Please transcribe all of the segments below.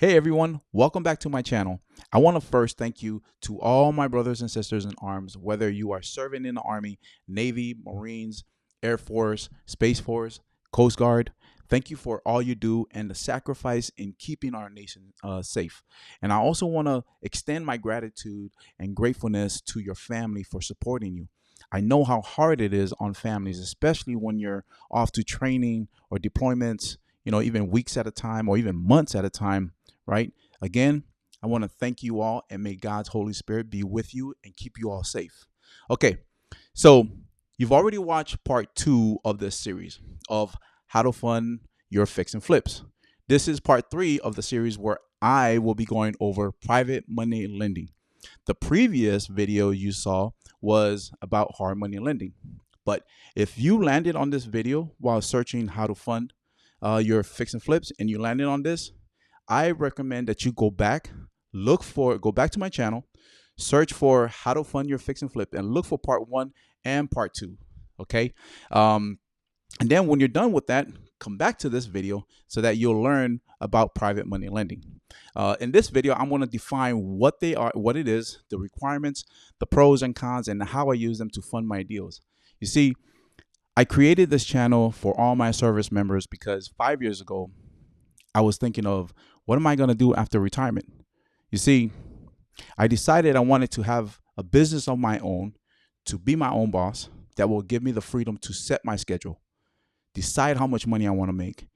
Hey everyone, welcome back to my channel. I want to first thank you to all my brothers and sisters in arms, whether you are serving in the Army, Navy, Marines, Air Force, Space Force, Coast Guard. Thank you for all you do and the sacrifice in keeping our nation safe. And I also want to extend my gratitude and gratefulness to your family for supporting you. I know how hard it is on families, especially when you're off to training or deployments, even weeks at a time or even months at a time, right? Again, I want to thank you all and may God's Holy Spirit be with you and keep you all safe. Okay, so you've already watched part 2 of this series of how to fund your fix and flips. This is part 3 of the series where I will be going over private money lending. The previous video you saw was about hard money lending. But if you landed on this video while searching how to fund your fix and flips and you landed on this, I recommend that you go back to my channel, search for how to fund your fix and flip, and look for part 1 and part 2. Okay. And then when you're done with that, come back to this video so that you'll learn about private money lending. In this video, I'm going to define what they are, what it is, the requirements, the pros and cons, and how I use them to fund my deals. You see, I created this channel for all my service members because 5 years ago, I was thinking of what am I going to do after retirement? You see, I decided I wanted to have a business of my own, to be my own boss that will give me the freedom to set my schedule, decide how much money I want to make,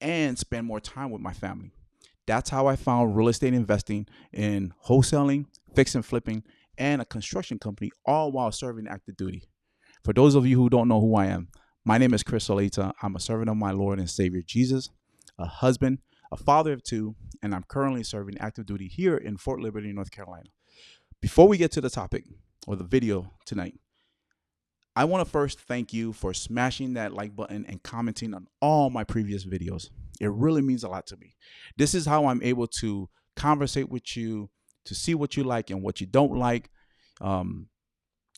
and spend more time with my family. That's how I found real estate investing in wholesaling, fix and flipping, and a construction company, all while serving active duty. For those of you who don't know who I am, my name is Chris Solaita. I'm a servant of my Lord and Savior Jesus, a husband, a father of 2, and I'm currently serving active duty here in Fort Liberty, North Carolina. Before we get to the topic or the video tonight, I want to first thank you for smashing that like button and commenting on all my previous videos. It really means a lot to me. This is how I'm able to conversate with you, to see what you like and what you don't like,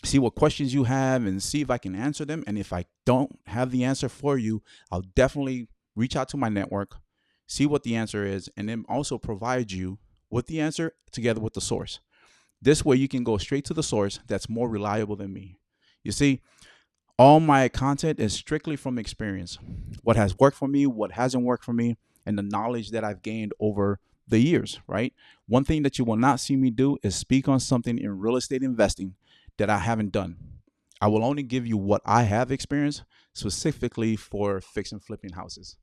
see what questions you have, and see if I can answer them. And if I don't have the answer for you, I'll definitely reach out to my network, see what the answer is, and then also provide you with the answer together with the source. This way you can go straight to the source that's more reliable than me. You see, all my content is strictly from experience. What has worked for me, what hasn't worked for me, and the knowledge that I've gained over the years, right? One thing that you will not see me do is speak on something in real estate investing that I haven't done. I will only give you what I have experienced specifically for fix and flipping houses.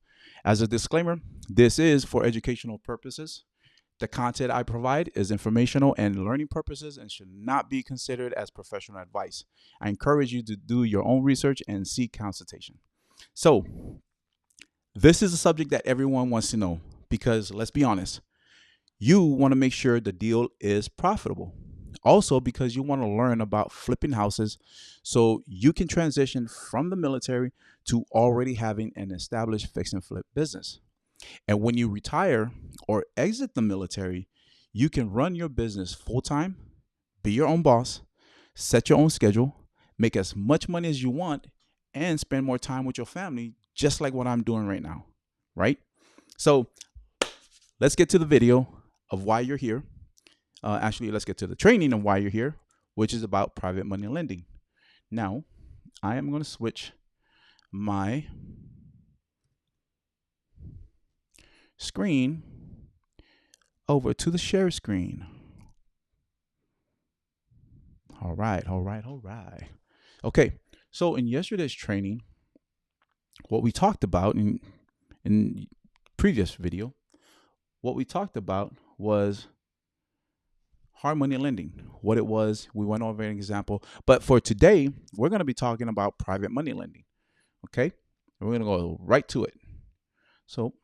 As a disclaimer, this is for educational purposes. The content I provide is informational and learning purposes and should not be considered as professional advice. I encourage you to do your own research and seek consultation. So, this is a subject that everyone wants to know because, let's be honest, you want to make sure the deal is profitable. Also, because you want to learn about flipping houses so you can transition from the military to already having an established fix and flip business. And when you retire or exit the military, you can run your business full time, be your own boss, set your own schedule, make as much money as you want, and spend more time with your family, just like what I'm doing right now, right? So let's get to the video of why you're here. Actually, let's get to the training of why you're here, which is about private money lending. Now, I am going to switch my screen over to the share screen. All right. Okay, so in yesterday's training, what we talked about in previous video, what we talked about was hard money lending, what it was. We went over an example, but for today, we're going to be talking about private money lending. Okay, and we're going to go right to it. So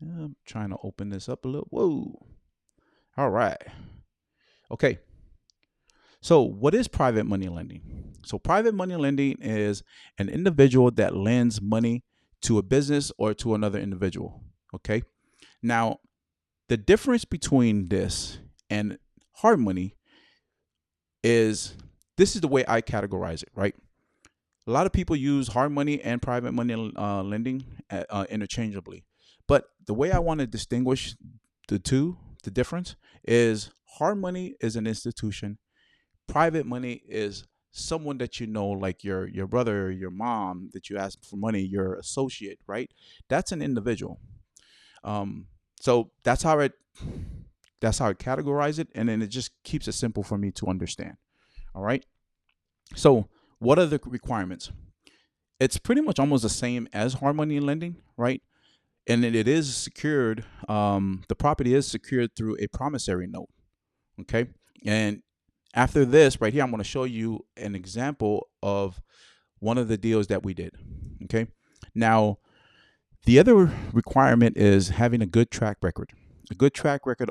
I'm trying to open this up a little. Whoa. All right. Okay. So what is private money lending? So private money lending is an individual that lends money to a business or to another individual. Okay. Now, the difference between this and hard money is this is the way I categorize it, right? A lot of people use hard money and private money lending interchangeably. But the way I want to distinguish the difference is hard money is an institution. Private money is someone that you know, like your brother, your mom, that you ask for money, your associate, right? That's an individual. Um, so that's how I categorize it, and then it just keeps it simple for me to understand. All right. So what are the requirements? It's pretty much almost the same as hard money lending, right? And it is secured. The property is secured through a promissory note. Okay. And after this, right here, I'm going to show you an example of one of the deals that we did. Okay. Now, the other requirement is having a good track record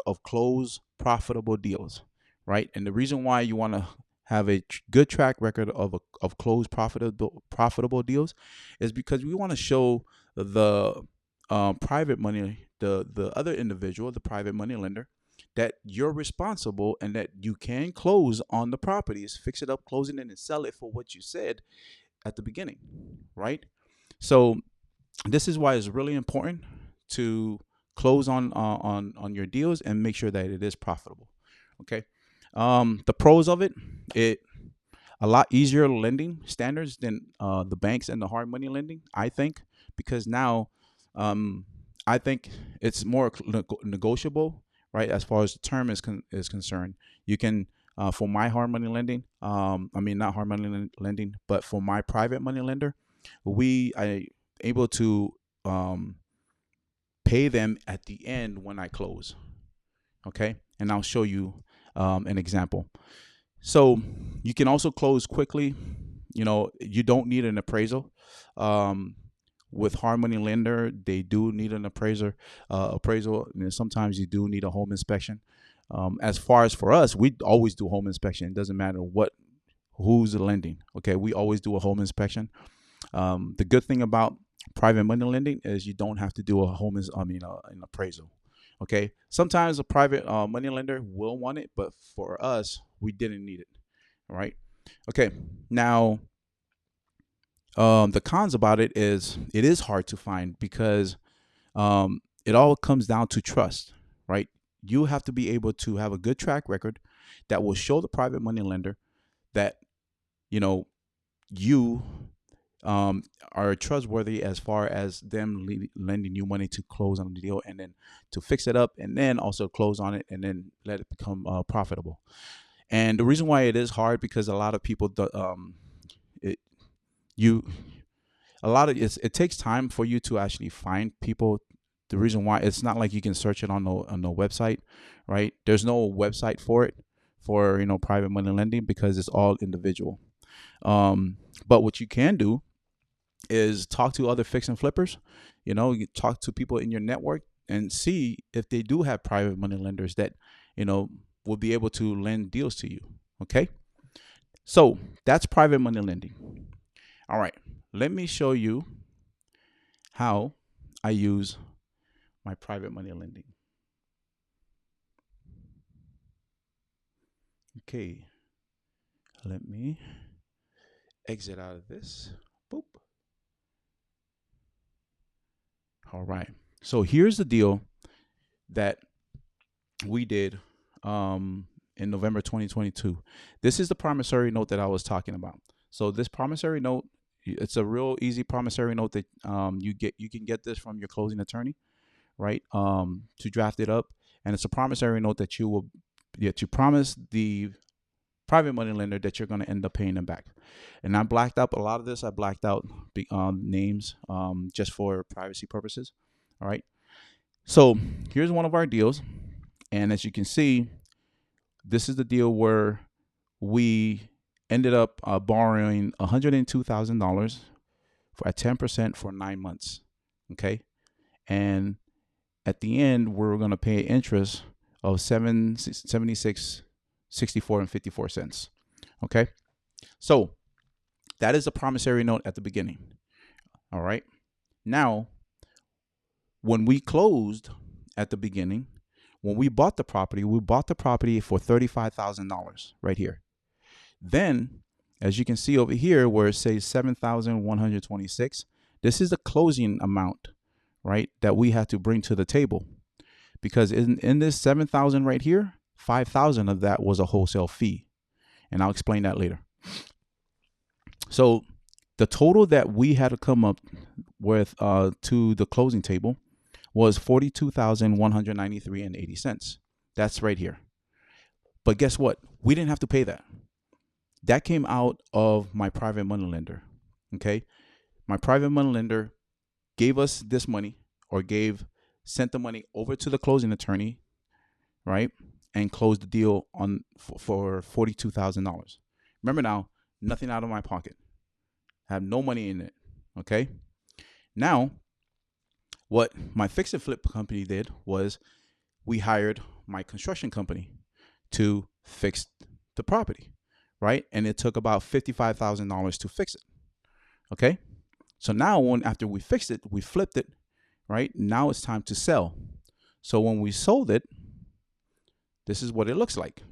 of closed profitable deals, right? And the reason why you want to have a good track record of closed profitable deals is because we want to show the private money, the other individual, the private money lender, that you're responsible and that you can close on the properties, fix it up, close it in, and sell it for what you said at the beginning, right? So this is why it's really important to close on your deals and make sure that it is profitable. Okay. The pros of it a lot easier lending standards than the banks and the hard money lending, I think, because now um, I think it's more negotiable, right? As far as the term is concerned, you can for my hard money lending, I mean not hard money lending, but for my private money lender, I able to um, pay them at the end when I close. Okay, and I'll show you an example. So you can also close quickly. You know, you don't need an appraisal. Um, with hard money lender, they do need an appraisal. And sometimes you do need a home inspection. As far as for us, we always do home inspection. It doesn't matter who's lending. Okay, we always do a home inspection. The good thing about private money lending is you don't have to do an appraisal. Okay, sometimes a private money lender will want it, but for us, we didn't need it. All right. Okay. Now, the cons about it is hard to find because it all comes down to trust, right? You have to be able to have a good track record that will show the private money lender that you know you are trustworthy as far as them lending you money to close on the deal and then to fix it up and then also close on it and then let it become profitable. And the reason why it is hard because a lot of people it you a lot of it takes time for you to actually find people. The reason why it's not like you can search it on the website, right? There's no website for it for private money lending because it's all individual. But what you can do is talk to other fix and flippers. You talk to people in your network and see if they do have private money lenders that will be able to lend deals to you. Okay, so that's private money lending. All right, let me show you how I use my private money lending. Okay, let me exit out of this. Boop. All right. So here's the deal that we did in November 2022. This is the promissory note that I was talking about. So this promissory note, it's a real easy promissory note that you can get this from your closing attorney, right? To draft it up, and it's a promissory note that you promise the private money lender that you're going to end up paying them back. And I blacked out a lot of this. I blacked out names just for privacy purposes. All right. So here's one of our deals. And as you can see, this is the deal where we ended up borrowing $102,000 at 10% for 9 months. Okay. And at the end, we're going to pay interest of $76.64.54. Okay. So that is a promissory note at the beginning. All right. Now, when we closed at the beginning, when we bought the property for $35,000 right here. Then, as you can see over here where it says $7,126, this is the closing amount, right, that we had to bring to the table. Because in this 7,000 right here, 5,000 of that was a wholesale fee. And I'll explain that later. So the total that we had to come up with to the closing table was 42,193 and 80 cents. That's right here. But guess what? We didn't have to pay that. That came out of my private money lender. Okay. My private money lender gave us this money, or sent the money over to the closing attorney, right? And closed the deal for $42,000. Remember now, nothing out of my pocket. I have no money in it. Okay. Now, what my fix and flip company did was we hired my construction company to fix the property, right? And it took about $55,000 to fix it. Okay. So now after we fixed it, we flipped it, right? Now it's time to sell. So when we sold it, this is what it looks like.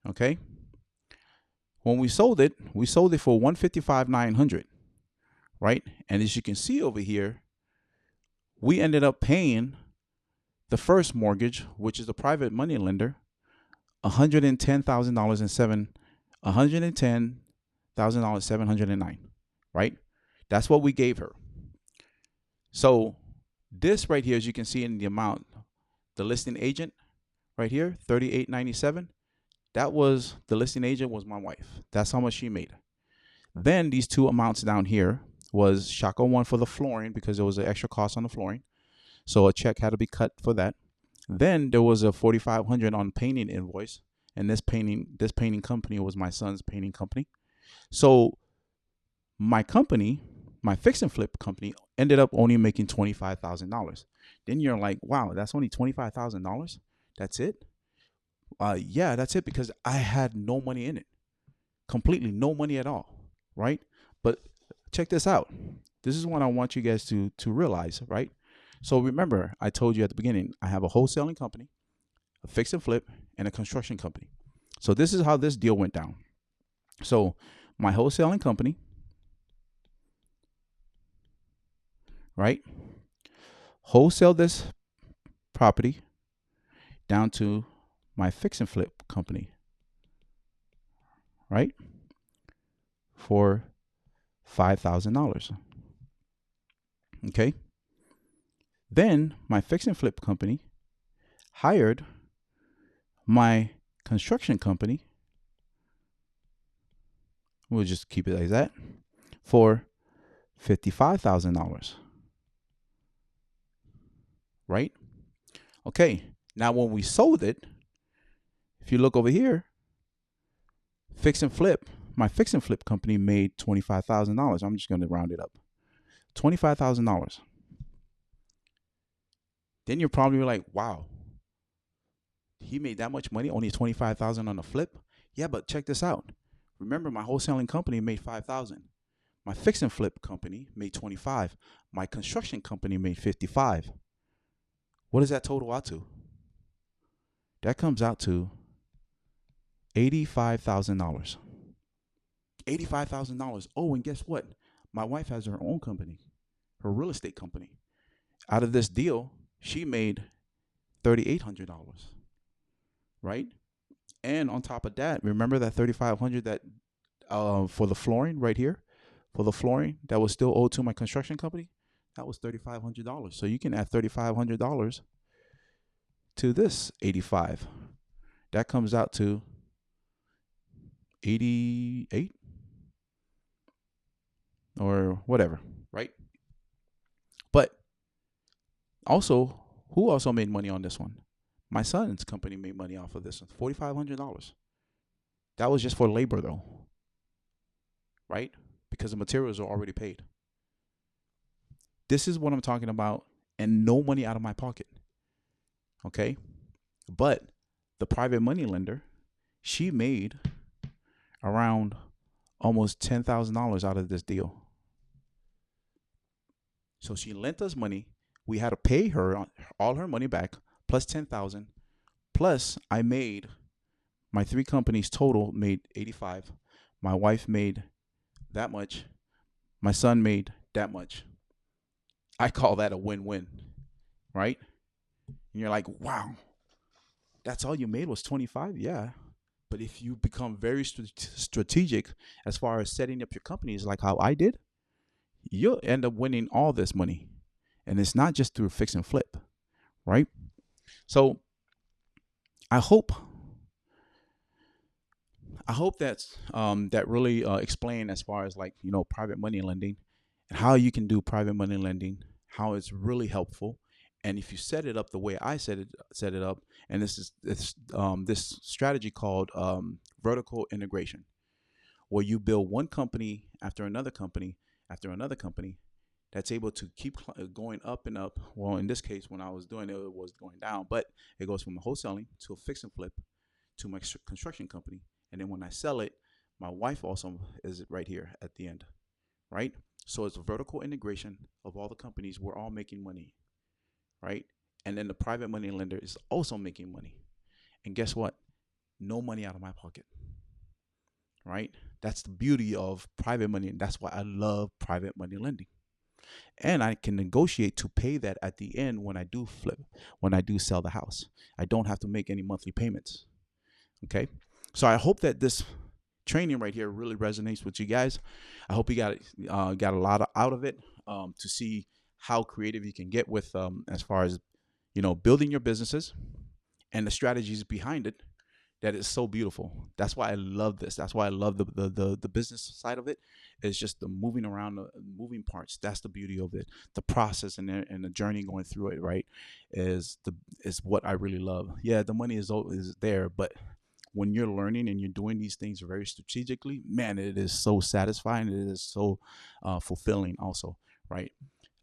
Okay. When we sold it for $155,900, right? And as you can see over here, we ended up paying the first mortgage, which is the private money lender, $110,709, right? That's what we gave her. So this right here, as you can see in the amount, the listing agent right here, $38.97. That was the listing agent was my wife. That's how much she made. Then these two amounts down here was Shaka one for the flooring, because there was an extra cost on the flooring. So a check had to be cut for that. Then there was a $4,500 on painting invoice. And this painting company was my son's painting company. So my company, my fix and flip company, ended up only making $25,000. Then you're like, wow, that's only $25,000? That's it? Yeah, that's it, because I had no money in it. Completely no money at all, right? But check this out. This is what I want you guys to realize, right? So remember, I told you at the beginning, I have a wholesaling company, a fix and flip, and a construction company. So this is how this deal went down. So my wholesaling company, right, wholesale this property down to my fix and flip company, right, for $5,000. Okay. Then my fix and flip company hired my construction company. We'll just keep it like that, for $55,000. Right? Okay. Now when we sold it, if you look over here, my fix and flip company made $25,000. I'm just going to round it up. $25,000. Then you're probably like, wow, he made that much money, only $25,000 on the flip? Yeah, but check this out. Remember, my wholesaling company made $5,000. My fix and flip company made $25,000. My construction company made $55,000. What does that total out to? That comes out to $85,000. $85,000. Oh, and guess what? My wife has her own company, her real estate company. Out of this deal, she made $3,800, right? And on top of that, remember that $3,500 that for the flooring right here, for the flooring that was still owed to my construction company, that was $3,500. So you can add $3,500 to this 85. That comes out to 88 or whatever, right? But also, who also made money on this one? My son's company made money off of this one, $4,500. That was just for labor though, right? Because the materials are already paid. This is what I'm talking about, and no money out of my pocket. Okay? But the private money lender, she made around almost $10,000 out of this deal. So she lent us money. We had to pay her all her money back, plus $10,000. Plus, I made, my three companies total made $85,000. My wife made that much. My son made that much I call that a win-win, right? And you're like, wow, that's all you made was 25? Yeah. But if you become very strategic as far as setting up your companies like how I did, you'll end up winning all this money. And it's not just through fix and flip, right? So I hope that's that really explain as far as like private money lending and how you can do private money lending, how it's really helpful, and if you set it up the way I set it up, and this strategy called vertical integration, where you build one company after another company after another company that's able to keep going up and up. Well, in this case, when I was doing it, it was going down, but it goes from wholesaling to a fix and flip to my construction company. And then when I sell it, my wife also is right here at the end, right? So it's a vertical integration of all the companies. We're all making money, right? And then the private money lender is also making money. And guess what? No money out of my pocket, right? That's the beauty of private money. And that's why I love private money lending. And I can negotiate to pay that at the end when I do flip, when I do sell the house. I don't have to make any monthly payments. Okay. So I hope that this training right here really resonates with you guys. I hope you got a lot out of it, to see how creative you can get with as far as building your businesses and the strategies behind it. That is so beautiful. That's why I love this. That's why I love the business side of it. It's just the moving around, the moving parts. That's the beauty of it. The process and the journey going through it, right, is what I really love. Yeah, the money is there, but when you're learning and you're doing these things very strategically, man, it is so satisfying. It is so fulfilling also, right?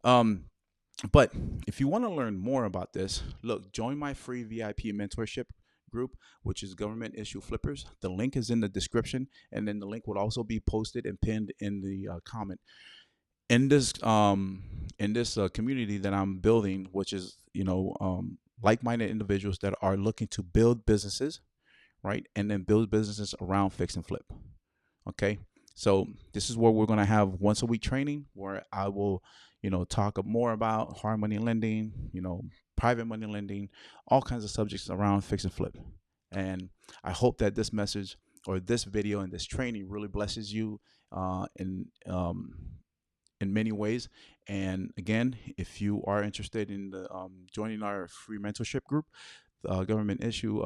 But if you want to learn more about this, look, join my free VIP mentorship group, which is Government Issue Flippers. The link is in the description, and then the link will also be posted and pinned in the comment. In this community that I'm building, which is like-minded individuals that are looking to build businesses, right, and then build businesses around fix and flip. Okay, so this is where we're going to have once a week training where I will talk more about hard money lending, private money lending, all kinds of subjects around fix and flip. And I hope that this message or this video and this training really blesses you in many ways. And again, if you are interested in joining our free mentorship group, Government Issue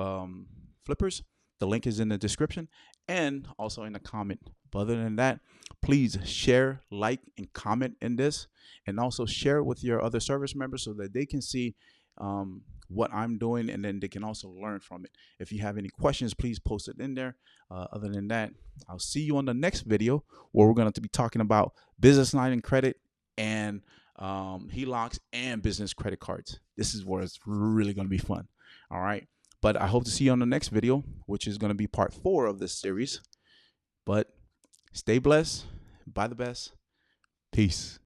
Flippers, the link is in the description and also in the comment. But other than that, please share, like, and comment in this, and also share it with your other service members so that they can see what I'm doing, and then they can also learn from it. If you have any questions, please post it in there. Other than that, I'll see you on the next video where we're going to be talking about business line and credit and HELOCs and business credit cards. This is where it's really going to be fun. All right. But I hope to see you on the next video, which is going to be part 4 of this series. But stay blessed. Buy the best. Peace.